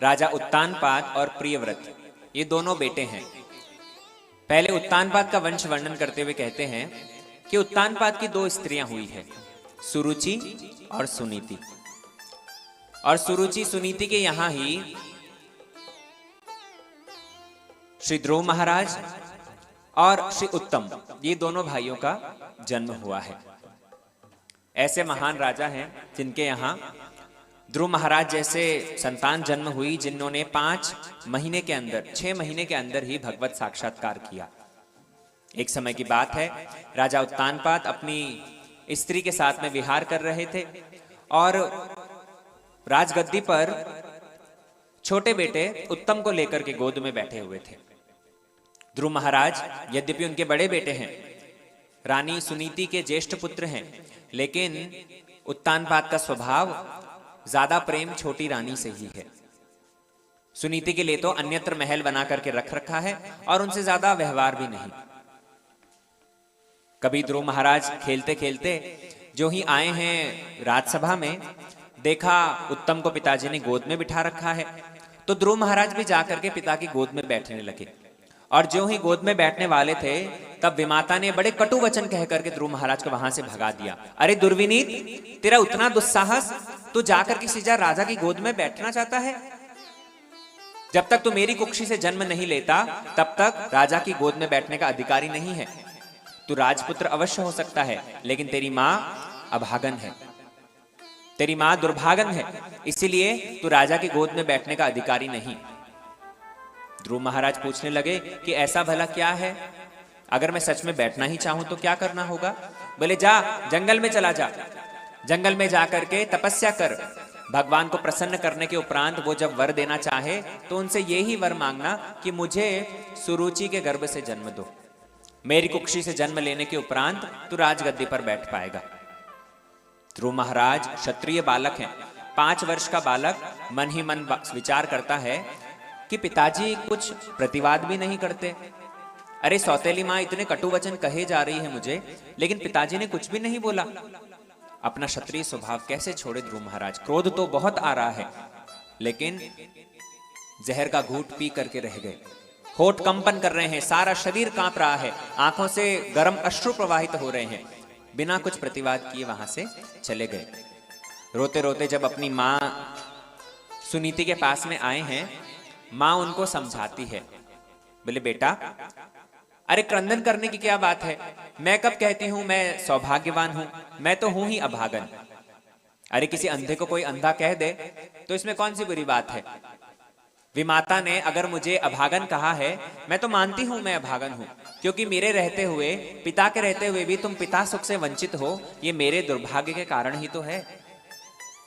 राजा उत्तानपाद और प्रियव्रत, ये दोनों बेटे हैं। पहले उत्तानपाद का वंश वर्णन करते हुए कहते हैं कि उत्तानपाद की दो स्त्रियां हुई है, सुरुचि और सुनीति। और सुरुचि सुनीति के यहां ही श्री ध्रुव महाराज और श्री उत्तम, ये दोनों भाइयों का जन्म हुआ है। ऐसे महान राजा हैं जिनके यहां ध्रुव महाराज जैसे संतान जन्म हुई, जिन्होंने 5 महीने के अंदर, 6 महीने के अंदर ही भगवत साक्षात्कार किया। एक समय की बात है, राजा उत्तानपाद अपनी स्त्री के साथ में विहार कर रहे थे और राजगद्दी पर छोटे बेटे उत्तम को लेकर के गोद में बैठे हुए थे। ध्रुव महाराज यद्यपि उनके बड़े बेटे हैं, रानी सुनीति के ज्येष्ठ पुत्र हैं, लेकिन उत्तानपाद का स्वभाव ज्यादा प्रेम छोटी रानी से ही है। सुनीति के लिए तो अन्यत्र महल बना करके रख रखा है और उनसे ज्यादा व्यवहार भी नहीं। कभी ध्रुव महाराज खेलते खेलते जो ही आए हैं राजसभा में, देखा उत्तम को पिताजी ने गोद में बिठा रखा है, तो ध्रुव महाराज भी जाकर के पिता की गोद में बैठने लगे। और जो ही गोद में बैठने वाले थे, तब विमाता ने बड़े कटु वचन कह करके ध्रुव महाराज को वहां से भगा दिया। अरे दुर्विनीत, तेरा उतना दुस्साहस, तू जाकर किसी राजा की गोद में बैठना चाहता है? जब तक तू मेरी कुक्षी से जन्म नहीं लेता, तब तक राजा की गोद में बैठने का अधिकारी नहीं है। तू राजपुत्र अवश्य हो सकता है, लेकिन तेरी मां अभागन है, तेरी मां दुर्भागन है, इसीलिए तू राजा की गोद में बैठने का अधिकारी नहीं। ध्रुव महाराज पूछने लगे कि ऐसा भला क्या है, अगर मैं सच में बैठना ही चाहूं तो क्या करना होगा? बोले जा, जंगल में चला जा, जंगल में जाकर के तपस्या कर। भगवान को प्रसन्न करने के उपरांत वो जब वर देना चाहे तो उनसे यही वर मांगना कि मुझे सुरुचि के गर्भ से जन्म दो, मेरी कुक्षी से जन्म लेने के उपरांत तू राजगद्दी पर बैठ पाएगा। ध्रुव महाराज क्षत्रिय बालक हैं, 5 वर्ष का बालक मन ही मन विचार करता है कि पिताजी कुछ प्रतिवाद भी नहीं करते। अरे सौतेली मां इतने कटु वचन कहे जा रही है मुझे, लेकिन पिताजी ने कुछ भी नहीं बोला। अपना क्षत्रिय स्वभाव कैसे छोड़े ध्रुव महाराज? क्रोध तो बहुत आ रहा है, लेकिन जहर का घूंट पी करके रह गए। होठ कंपन कर रहे हैं, सारा शरीर कांप रहा है, आंखों से गर्म अश्रु प्रवाहित हो रहे हैं। बिना कुछ प्रतिवाद किए वहां से चले गए। रोते रोते जब अपनी मां सुनीति के पास में आए हैं, मां उनको समझाती है। बोले बेटा, अरे क्रंदन करने की क्या बात है? मैं कब कहती हूं मैं सौभाग्यवान हूं? मैं तो हूं ही अभागन। अरे किसी अंधे को कोई अंधा कह दे तो इसमें कौन सी बुरी बात है? विमाता ने अगर मुझे अभागन कहा है, मैं तो मानती हूं मैं अभागन हूं, क्योंकि मेरे रहते हुए, पिता के रहते हुए भी तुम पिता सुख से वंचित हो, ये मेरे दुर्भाग्य के कारण ही तो है।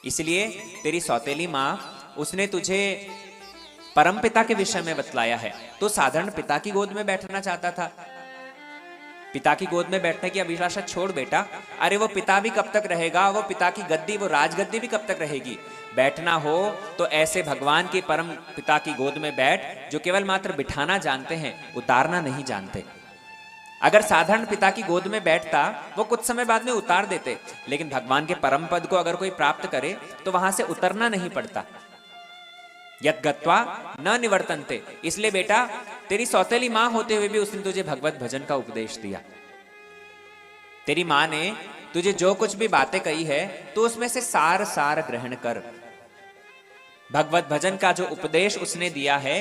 इसलिए तेरी सौतेली मां, उसने तुझे परम पिता के विषय में बतलाया है, तो साधारण पिता की गोद में बैठना चाहता था। पिता की गोद में बैठने की अभिलाषा छोड़ बेटा। अरे वो पिता भी कब तक रहेगा? वो पिता की गद्दी, वो राजगद्दी भी कब तक रहेगी? बैठना हो तो ऐसे भगवान के परम पिता की गोद में बैठ, जो केवल मात्र बिठाना जानते हैं, उतारना नहीं जानते। अगर साधारण पिता की गोद में बैठता, वो कुछ समय बाद में उतार देते, लेकिन भगवान के परम पद को अगर कोई प्राप्त करे तो वहां से उतरना नहीं पड़ता। यत गत्वा न निवर्तन्ते। इसलिए बेटा, तेरी सौतेली मां होते हुए भी उसने तुझे भगवत भजन का उपदेश दिया। तेरी मां ने तुझे जो कुछ भी बातें कही है, तो उसमें से सार सार ग्रहण कर। भगवत भजन का जो उपदेश उसने दिया है,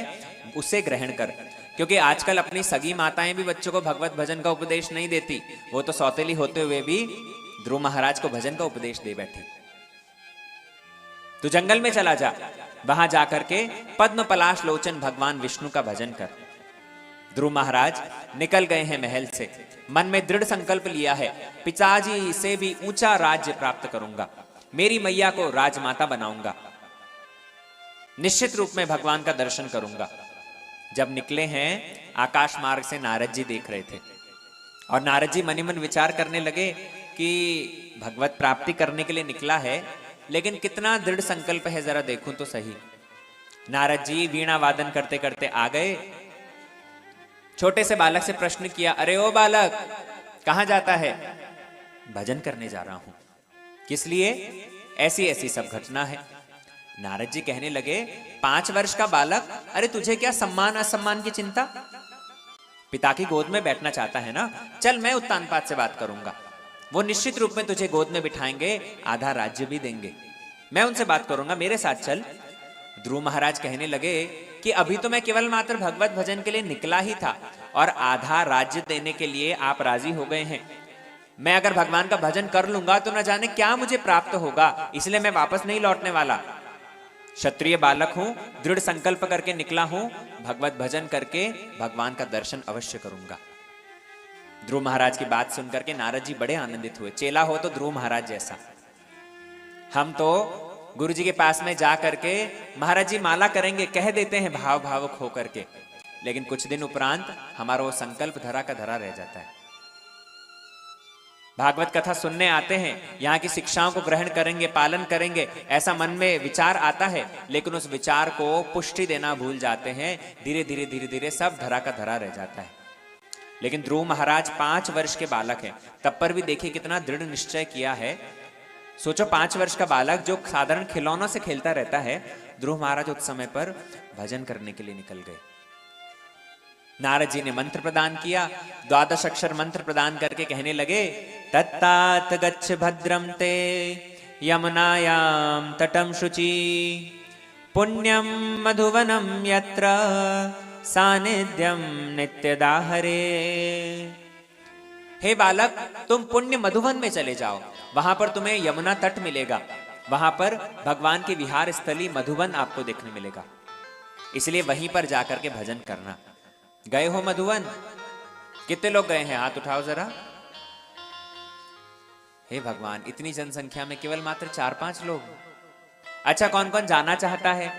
उसे ग्रहण कर। क्योंकि आजकल अपनी सगी माताएं भी बच्चों को भगवत भजन का उपदेश नहीं देती, वो तो सौतेली होते हुए भी ध्रुव महाराज को भजन का उपदेश दे बैठी। तू जंगल में चला जा, वहां जाकर के पद्म पलाश लोचन भगवान विष्णु का भजन कर। ध्रुव महाराज निकल गए हैं महल से, मन में दृढ़ संकल्प लिया है, पिताजी से भी ऊंचा राज्य प्राप्त करूंगा, मेरी मैया को राजमाता बनाऊंगा, निश्चित रूप में भगवान का दर्शन करूंगा। जब निकले हैं, आकाश मार्ग से नारद जी देख रहे थे, और नारद जी मनी मन विचार करने लगे कि भगवत प्राप्ति करने के लिए निकला है, लेकिन कितना दृढ़ संकल्प है, जरा देखूं तो सही। नारद जी वीणा वादन करते करते आ गए, छोटे से बालक से प्रश्न किया, अरे ओ बालक, कहां जाता है? भजन करने जा रहा हूं। किस लिए? ऐसी ऐसी सब घटना है। नारद जी कहने लगे, 5 वर्ष का बालक, अरे तुझे क्या सम्मान असम्मान की चिंता? पिता की गोद में बैठना चाहता है ना, चल मैं उत्तानपाद से बात करूंगा, वो निश्चित रूप में तुझे गोद में बिठाएंगे, आधा राज्य भी देंगे, मैं उनसे बात करूंगा, मेरे साथ चल। ध्रुव महाराज कहने लगे कि अभी तो मैं केवल मात्र भगवत भजन के लिए निकला ही था और आधा राज्य देने के लिए आप राजी हो गए हैं। मैं अगर भगवान का भजन कर लूंगा तो न जाने क्या मुझे प्राप्त होगा, इसलिए मैं वापस नहीं लौटने वाला। क्षत्रिय बालक हूं, दृढ़ संकल्प करके निकला हूं, भगवत भजन करके भगवान का दर्शन अवश्य करूंगा। ध्रुव महाराज की बात सुनकर के नारद जी बड़े आनंदित हुए। चेला हो तो ध्रुव महाराज जैसा। हम तो गुरु जी के पास में जा करके महाराज जी माला करेंगे कह देते हैं भाव भावुक होकर के, लेकिन कुछ दिन उपरांत हमारा वो संकल्प धरा का धरा रह जाता है। भागवत कथा सुनने आते हैं, यहाँ की शिक्षाओं को ग्रहण करेंगे, पालन करेंगे, ऐसा मन में विचार आता है, लेकिन उस विचार को पुष्टि देना भूल जाते हैं। धीरे धीरे धीरे धीरे सब धरा का धरा रह जाता है। लेकिन ध्रुव महाराज 5 वर्ष के बालक हैं, तब पर भी देखिए कितना दृढ़ निश्चय किया है। सोचो 5 वर्ष का बालक जो साधारण खिलौनों से खेलता रहता है, ध्रुव महाराज उस समय पर भजन करने के लिए निकल गए। नारद जी ने मंत्र प्रदान किया, 12 अक्षर मंत्र प्रदान करके कहने लगे, तत्तात गच्छ भद्रम ते यमुनायाम तटम शुचि पुण्यम मधुवनम यत्र सानिध्यम नित्यदाहरे। हे बालक, तुम पुण्य मधुवन में चले जाओ, वहां पर तुम्हें यमुना तट मिलेगा, वहां पर भगवान की विहार स्थली मधुवन आपको देखने मिलेगा, इसलिए वहीं पर जाकर के भजन करना। गए हो मधुवन? कितने लोग गए हैं? हाथ उठाओ जरा। हे भगवान, इतनी जनसंख्या में केवल मात्र 4-5 लोग। अच्छा, कौन कौन जाना चाहता है?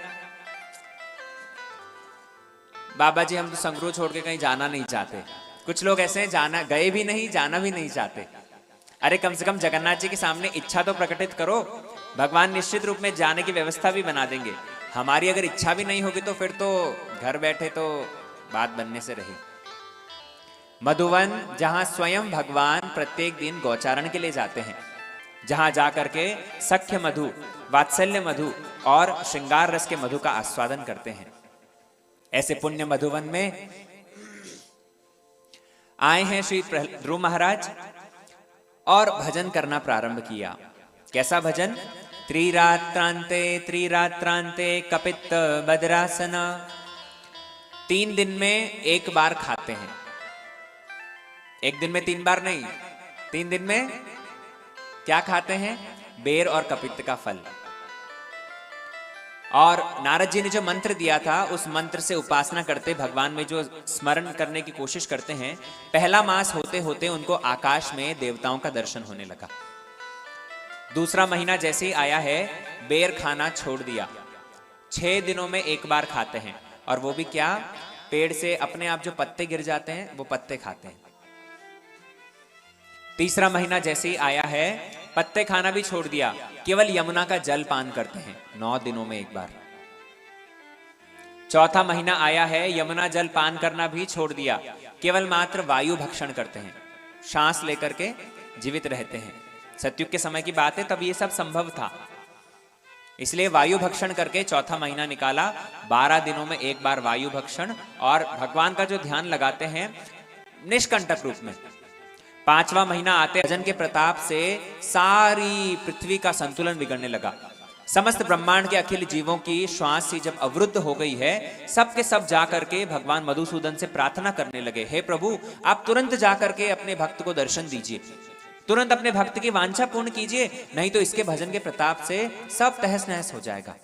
बाबा जी, हम तो संगरूर छोड़ के कहीं जाना नहीं चाहते। कुछ लोग ऐसे हैं, जाना गए भी नहीं, जाना भी नहीं चाहते। अरे कम से कम जगन्नाथ जी के सामने इच्छा तो प्रकटित करो, भगवान निश्चित रूप में जाने की व्यवस्था भी बना देंगे। हमारी अगर इच्छा भी नहीं होगी तो फिर तो घर बैठे तो बात बनने से रही। मधुवन, जहां स्वयं भगवान प्रत्येक दिन गौचारण के लिए जाते हैं, जहां जाकर के सख्य मधु, वात्सल्य मधु और श्रृंगार रस के मधु का आस्वादन करते हैं। ऐसे पुण्य मधुवन में आए हैं श्री ध्रुव महाराज और भजन करना प्रारंभ किया। कैसा भजन? त्रिरात्रांते त्रिरात्रांते कपित बद्रासन। 3 दिन में 1 बार खाते हैं। 1 दिन में 3 बार नहीं, 3 दिन में क्या खाते हैं? बेर और कपित्त का फल। और नारद जी ने जो मंत्र दिया था, उस मंत्र से उपासना करते, भगवान में जो स्मरण करने की कोशिश करते हैं, पहला मास होते होते उनको आकाश में देवताओं का दर्शन होने लगा। दूसरा महीना जैसे ही आया है, बेर खाना छोड़ दिया। 6 दिनों में 1 बार खाते हैं, और वो भी क्या? पेड़ से अपने आप जो पत्ते गिर जाते हैं, वो पत्ते खाते हैं। तीसरा महीना जैसे ही आया है, पत्ते खाना भी छोड़ दिया, केवल यमुना का जल पान करते हैं 9 दिनों में 1 बार। चौथा महीना आया है, यमुना जल पान करना भी छोड़ दिया, केवल मात्र वायु भक्षण करते हैं, सांस लेकर के जीवित रहते हैं। सतयुग के समय की बात है, तब ये सब संभव था, इसलिए वायु भक्षण करके चौथा महीना निकाला। 12 दिनों में 1 बार वायु भक्षण, और भगवान का जो ध्यान लगाते हैं निष्कंटक रूप में। 5वां महीना आते भजन के प्रताप से सारी पृथ्वी का संतुलन बिगड़ने लगा। समस्त ब्रह्मांड के अखिल जीवों की श्वास सी जब अवरुद्ध हो गई है, सब के सब जाकर के भगवान मधुसूदन से प्रार्थना करने लगे, हे प्रभु, आप तुरंत जाकर के अपने भक्त को दर्शन दीजिए, तुरंत अपने भक्त की वांछा पूर्ण कीजिए, नहीं तो इसके भजन के प्रताप से सब तहस नहस हो जाएगा।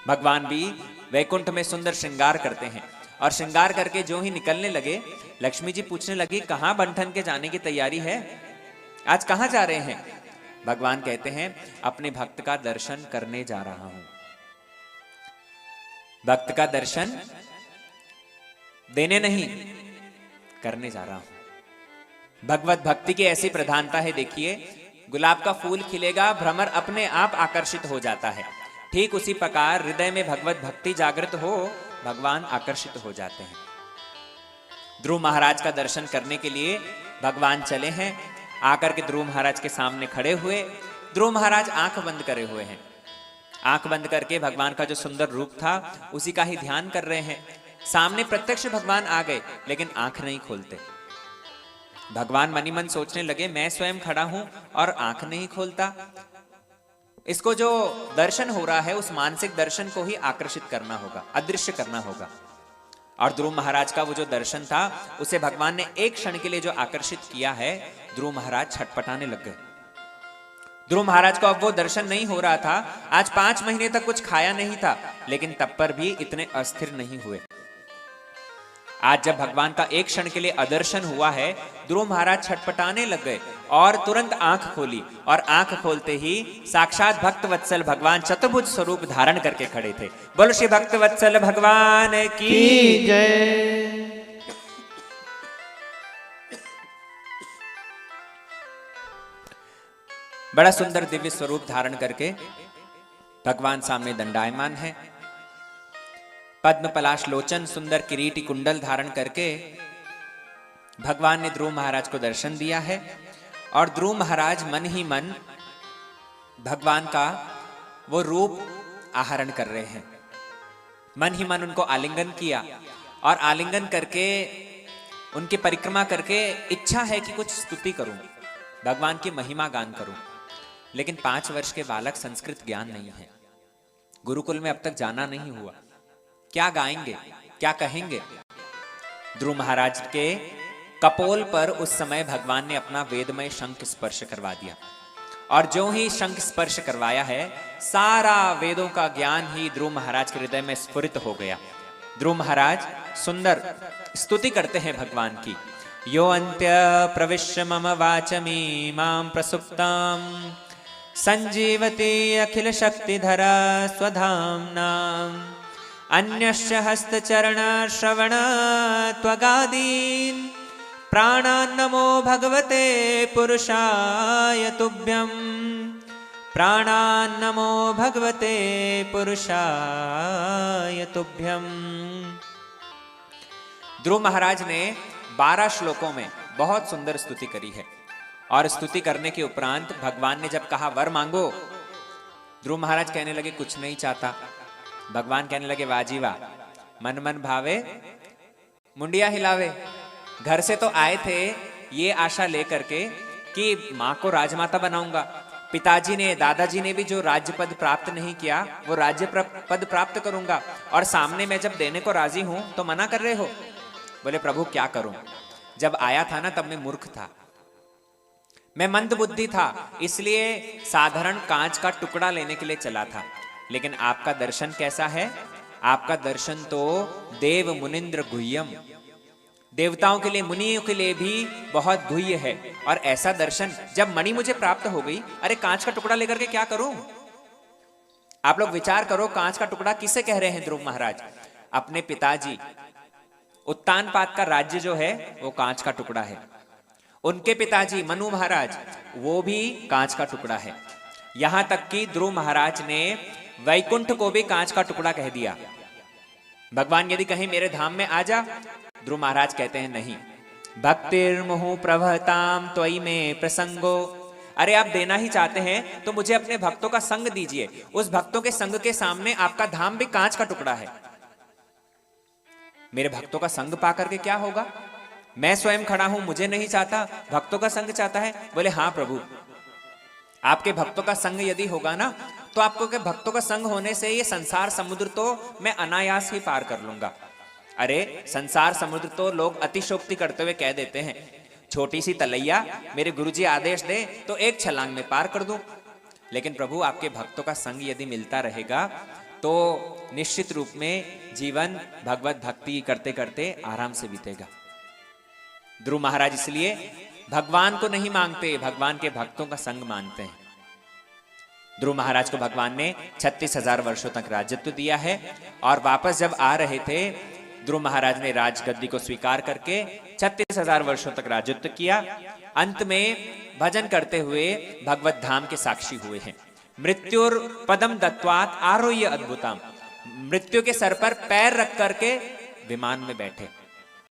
भगवान भी वैकुंठ में सुंदर श्रृंगार करते हैं, और श्रृंगार करके जो ही निकलने लगे, लक्ष्मी जी पूछने लगी, कहां बंठन के जाने की तैयारी है? आज कहां जा रहे हैं? भगवान कहते हैं, अपने भक्त का दर्शन करने जा रहा हूं। भक्त का दर्शन देने नहीं, करने जा रहा हूं। भगवत भक्ति की ऐसी प्रधानता है, देखिए, गुलाब का फूल खिलेगा, भ्रमर अपने आप आकर्षित हो जाता है। ठीक उसी प्रकार हृदय में भगवत भक्ति जागृत हो, भगवान आकर्षित हो जाते हैं। ध्रुव महाराज का दर्शन करने के लिए भगवान चले हैं। आकर के ध्रुव महाराज के सामने खड़े हुए। ध्रुव महाराज आंख बंद करे हुए हैं। आंख बंद करके भगवान का जो सुंदर रूप था उसी का ही ध्यान कर रहे हैं। सामने प्रत्यक्ष भगवान आ गए लेकिन आंख नहीं खोलते। भगवान मनी मन सोचने लगे, मैं स्वयं खड़ा हूं और आंख नहीं खोलता। इसको जो दर्शन हो रहा है उस मानसिक दर्शन को ही आकर्षित करना होगा, अदृश्य करना होगा। और ध्रुव महाराज का वो जो दर्शन था उसे भगवान ने एक क्षण के लिए जो आकर्षित किया है, ध्रुव महाराज छटपटाने लग गए। ध्रुव महाराज को अब वो दर्शन नहीं हो रहा था। आज 5 महीने तक कुछ खाया नहीं था, लेकिन तब पर भी इतने अस्थिर नहीं हुए। आज जब भगवान का एक क्षण के लिए अदर्शन हुआ है, ध्रुव महाराज छटपटाने लग गए और तुरंत आंख खोली। और आंख खोलते ही साक्षात भक्त वत्सल भगवान चतुर्भुज स्वरूप धारण करके खड़े थे। बोलो श्री भक्त वत्सल भगवान की जय। बड़ा सुंदर दिव्य स्वरूप धारण करके भगवान सामने दंडायमान है। पद्म पलाश लोचन सुंदर किरीटी कुंडल धारण करके भगवान ने ध्रुव महाराज को दर्शन दिया है। और ध्रुव महाराज मन ही मन भगवान का वो रूप आहरण कर रहे हैं। मन ही मन उनको आलिंगन किया और आलिंगन करके उनकी परिक्रमा करके इच्छा है कि कुछ स्तुति करूं, भगवान की महिमा गान करूं। लेकिन 5 वर्ष के बालक, संस्कृत ज्ञान नहीं है, गुरुकुल में अब तक जाना नहीं हुआ, क्या गाएंगे, क्या कहेंगे। ध्रुव महाराज के कपोल पर उस समय भगवान ने अपना वेदमय शंख स्पर्श करवा दिया। और जो ही शंख स्पर्श करवाया है, सारा वेदों का ज्ञान ही ध्रुव महाराज के हृदय में स्फुरित हो गया। ध्रुव महाराज सुंदर स्तुति करते हैं भगवान की। यो अंत्य प्रविश्य मम वाचमीमां प्रसुप्तां संजीवति अखिल शक्तिधरा स्वधाम्नां अन्यश्च हस्तचरण श्रवण त्वगादीन् प्राणान्नमो भगवते पुरुषाय तुभ्यं प्राणान्नमो भगवते पुरुषाय तुभ्यं। ध्रुव महाराज ने 12 श्लोकों में बहुत सुंदर स्तुति करी है। और स्तुति करने के उपरांत भगवान ने जब कहा वर मांगो, ध्रुव महाराज कहने लगे कुछ नहीं चाहता। भगवान कहने लगे वाह जी वाह, मन मन भावे मुंडिया हिलावे। घर से तो आए थे ये आशा लेकर के कि माँ को राजमाता बनाऊंगा। पिताजी ने, दादाजी ने भी जो राज्य पद प्राप्त नहीं किया वो राज्य पद प्राप्त करूंगा। और सामने मैं जब देने को राजी हूं तो मना कर रहे हो। बोले प्रभु क्या करूं, जब आया था ना तब मैं मूर्ख था, मैं मंद बुद्धि था, इसलिए साधारण कांच का टुकड़ा लेने के लिए चला था। लेकिन आपका दर्शन कैसा है? आपका दर्शन तो देव मुनिंद्र गुह्यम, देवताओं के लिए, मुनियों के लिए भी बहुत गुह्य है। और ऐसा दर्शन जब मणि मुझे प्राप्त हो गई, अरे कांच का टुकड़ा लेकर के क्या करूं? आप लोग विचार करो, कांच का टुकड़ा किसे कह रहे हैं ध्रुव महाराज? अपने पिताजी उत्तानपाद का राज्य जो है वो कांच का टुकड़ा है। उनके पिताजी मनु महाराज, वो भी कांच का टुकड़ा है। यहां तक कि ध्रुव महाराज ने वैकुंठ को भी कांच का टुकड़ा कह दिया। भगवान यदि कहीं मेरे धाम में आ जा, ध्रुव महाराज कहते हैं नहीं, भक्तिर्मुहु प्रभताम त्वयि में प्रसंगो। अरे आप देना ही चाहते हैं तो मुझे अपने भक्तों का संग दीजिए। उस भक्तों के संग के सामने आपका धाम भी कांच का टुकड़ा है। मेरे भक्तों का संग पा करके क्या होगा? मैं स्वयं खड़ा हूं, मुझे नहीं चाहता, भक्तों का संग चाहता है। बोले हाँ प्रभु, आपके भक्तों का संग यदि होगा ना तो आपको के भक्तों का संग होने से ये संसार समुद्र तो मैं अनायास ही पार कर लूंगा। अरे संसार समुद्र तो लोग अतिशोक्ति करते हुए कह देते हैं, छोटी सी तलैया, मेरे गुरुजी आदेश दे तो एक छलांग में पार कर दूं। लेकिन प्रभु आपके भक्तों का संग यदि मिलता रहेगा तो निश्चित रूप में जीवन भगवत भक्ति करते करते आराम से बीतेगा। ध्रुव महाराज इसलिए भगवान को नहीं मांगते, भगवान के भक्तों का संग मांगते हैं। ध्रुव महाराज को भगवान ने 36,000 वर्षों तक राजत्व दिया है। और वापस जब आ रहे थे, ध्रुव महाराज ने राजगद्दी को स्वीकार करके 36,000 वर्षों तक राजत्व किया। अंत में भजन करते हुए भगवत धाम के साक्षी हुए हैं। मृत्युर पदम दत्वात आरोह्य अद्भुतम, मृत्यु के सर पर पैर रख करके विमान में बैठे।